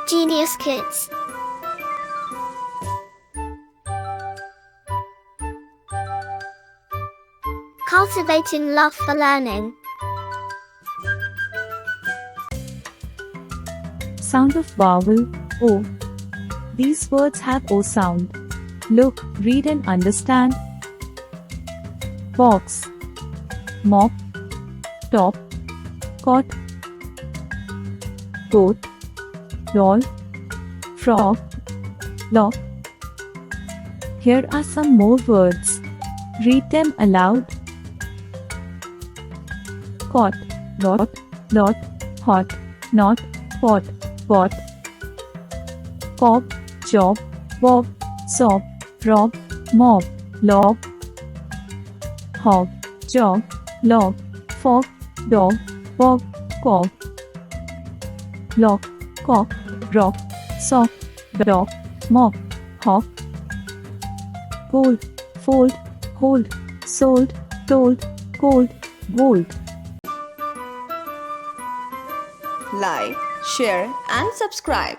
Genius Kids. Cultivating love for learning. Sound of vowel O. These words have O sound. Look, read and understand. Box, mop, top, cot, goat, doll, frog, lock. Here are some more words. Read them aloud. Cot, lot, hot, not, pot, pot. Cob, job, bob, sob, rob, mob, lob. Hog, jog, log, fog, dog, bog, cob. Lock, cock, rock, sock, dog, mop, hop. Gold, fold, hold, sold, told, cold, gold. Like, share and subscribe.